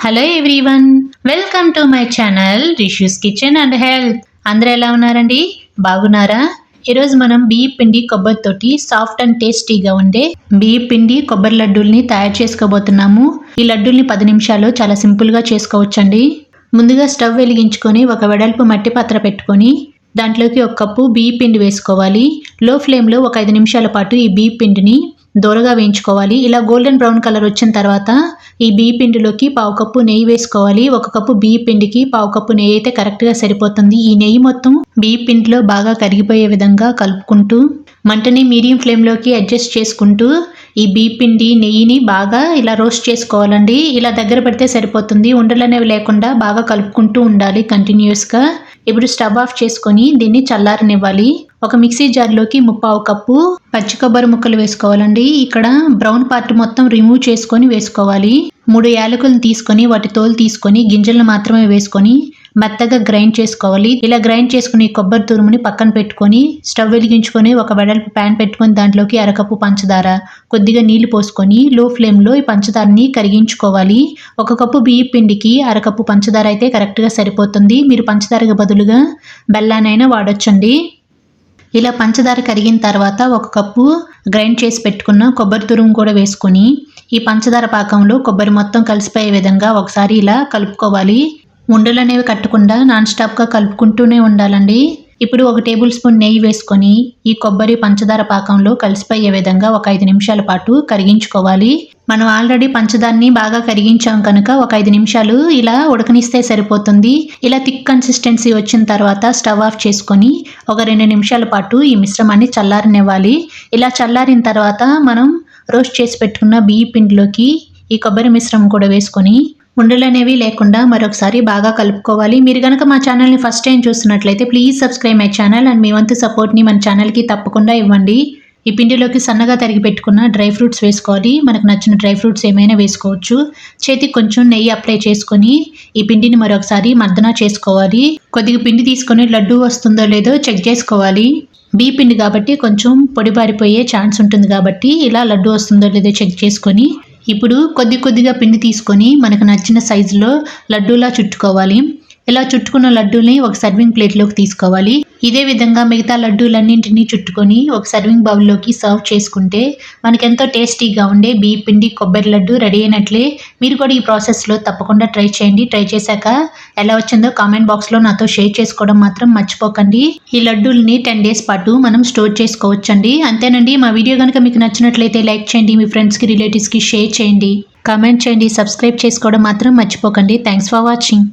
Hello everyone, welcome to my channel Rishu's kitchen and health. అందరూ ఎలా ఉన్నారండి? బాగున్నారా? ఈరోజు మనం బియ్య పిండి కొబ్బరితోటి సాఫ్ట్ అండ్ టేస్టీగా ఉండే బియ్య పిండి కొబ్బరి లడ్డూల్ని తయారు చేసుకోబోతున్నాము. ఈ లడ్డూల్ని 10 నిమిషాలు చాలా సింపుల్గా చేసుకోవచ్చండి. ముందుగా స్టవ్ వెలిగించుకొని ఒక వెడల్పు మట్టి పాత్ర పెట్టుకొని దాంట్లోకి 1 కప్పు బియ్య పిండి వేసుకోవాలి. లో ఫ్లేమ్లో ఒక 5 నిమిషాల పాటు ఈ బియ్య పిండిని దోరగా వేయించుకోవాలి. ఇలా గోల్డెన్ బ్రౌన్ కలర్ వచ్చిన తర్వాత ఈ బియ్య పిండిలోకి 1/2 కప్పు నెయ్యి వేసుకోవాలి. 1 కప్పు బియ్య పిండికి 1/2 కప్పు నెయ్యి అయితే కరెక్ట్గా సరిపోతుంది. ఈ నెయ్యి మొత్తం బియ్య పిండిలో బాగా కరిగిపోయే విధంగా కలుపుకుంటూ మంటని మీడియం ఫ్లేమ్లోకి అడ్జస్ట్ చేసుకుంటూ ఈ బియ్య పిండి నెయ్యిని బాగా ఇలా రోస్ట్ చేసుకోవాలండి. ఇలా దగ్గర పెడితే సరిపోతుంది. ఉండలు అనేవి లేకుండా బాగా కలుపుకుంటూ ఉండాలి కంటిన్యూస్గా. ఇప్పుడు స్టవ్ ఆఫ్ చేసుకొని దీన్ని చల్లారనివ్వాలి. ఒక మిక్సీ జార్లోకి 3/4 కప్పు పచ్చి కొబ్బరి ముక్కలు వేసుకోవాలండి. ఇక్కడ బ్రౌన్ పార్ట్ మొత్తం రిమూవ్ చేసుకొని వేసుకోవాలి. 3 యాలకులను తీసుకొని వాటి తోలు తీసుకొని గింజలను మాత్రమే వేసుకొని మెత్తగా గ్రైండ్ చేసుకోవాలి. ఇలా గ్రైండ్ చేసుకుని కొబ్బరి తురుముని పక్కన పెట్టుకొని స్టవ్ వెలిగించుకొని ఒక వెడల్పు ప్యాన్ పెట్టుకొని దాంట్లోకి 1/2 కప్పు పంచదార, కొద్దిగా నీళ్లు పోసుకొని లో ఫ్లేమ్లో ఈ పంచదారని కరిగించుకోవాలి. 1 కప్పు బియ్య పిండికి 1/2 కప్పు పంచదార అయితే కరెక్ట్గా సరిపోతుంది. మీరు పంచదారకు బదులుగా బెల్లానైనా వాడొచ్చండి. ఇలా పంచదార కరిగిన తర్వాత 1 కప్పు గ్రైండ్ చేసి పెట్టుకున్న కొబ్బరి తురుము కూడా వేసుకొని ఈ పంచదార పాకంలో కొబ్బరి మొత్తం కలిసిపోయే విధంగా ఒకసారి ఇలా కలుపుకోవాలి. ఉండలు అనేవి కట్టకుండా నాన్ స్టాప్గా కలుపుకుంటూనే ఉండాలండి. ఇప్పుడు 1 టేబుల్ స్పూన్ నెయ్యి వేసుకొని ఈ కొబ్బరి పంచదార పాకంలో కలిసిపోయే విధంగా ఒక 5 నిమిషాల పాటు కరిగించుకోవాలి. మనం ఆల్రెడీ పంచదారని బాగా కరిగించాం కనుక ఒక 5 నిమిషాలు ఇలా ఉడకనిస్తే సరిపోతుంది. ఇలా థిక్ కన్సిస్టెన్సీ వచ్చిన తర్వాత స్టవ్ ఆఫ్ చేసుకొని ఒక 2 నిమిషాల పాటు ఈ మిశ్రమాన్ని చల్లారనివ్వాలి. ఇలా చల్లారిన తర్వాత మనం రోస్ట్ చేసి పెట్టుకున్న బియ్య పిండిలోకి ఈ కొబ్బరి మిశ్రమం కూడా వేసుకొని ఉండలు అనేవి లేకుండా మరొకసారి బాగా కలుపుకోవాలి. మీరు కనుక మా ఛానల్ని ఫస్ట్ టైం చూస్తున్నట్లయితే please subscribe my channel and మీ వంతు సపోర్ట్ని మన ఛానల్కి తప్పకుండా ఇవ్వండి. ఈ పిండిలోకి సన్నగా తరిగి పెట్టుకున్న డ్రై ఫ్రూట్స్ వేసుకోవాలి. మనకు నచ్చిన డ్రై ఫ్రూట్స్ ఏమైనా వేసుకోవచ్చు. చేతికి కొంచెం నెయ్యి అప్లై చేసుకొని ఈ పిండిని మరొకసారి మర్దన చేసుకోవాలి. కొద్దిగా పిండి తీసుకొని లడ్డు వస్తుందో లేదో చెక్ చేసుకోవాలి. బియ్య పిండి కాబట్టి కొంచెం పొడిబారిపోయే ఛాన్స్ ఉంటుంది కాబట్టి ఇలా లడ్డు వస్తుందో లేదో చెక్ చేసుకొని ఇప్పుడు కొద్దిగా పిండి తీసుకొని మనకు నచ్చిన సైజులో లడ్డూలా చుట్టుకోవాలి. ఇలా చుట్టుకున్న లడ్డూల్ని ఒక సర్వింగ్ ప్లేట్లోకి తీసుకోవాలి. ఇదే విధంగా మిగతా లడ్డూలన్నింటినీ చుట్టుకొని ఒక సర్వింగ్ బౌల్లోకి సర్వ్ చేసుకుంటే మనకెంతో టేస్టీగా ఉండే బియ్య పిండి కొబ్బరి లడ్డు రెడీ అయినట్లే. మీరు కూడా ఈ ప్రాసెస్లో తప్పకుండా ట్రై చేయండి. ట్రై చేశాక ఎలా వచ్చిందో కామెంట్ బాక్స్లో నాతో షేర్ చేసుకోవడం మాత్రం మర్చిపోకండి. ఈ లడ్డూల్ని 10 డేస్ పాటు మనం స్టోర్ చేసుకోవచ్చండి. అంతేనండి. మా వీడియో కనుక మీకు నచ్చినట్లయితే లైక్ చేయండి, మీ ఫ్రెండ్స్కి రిలేటివ్స్కి షేర్ చేయండి, కామెంట్ చేయండి, సబ్స్క్రైబ్ చేసుకోవడం మాత్రం మర్చిపోకండి. Thanks for watching.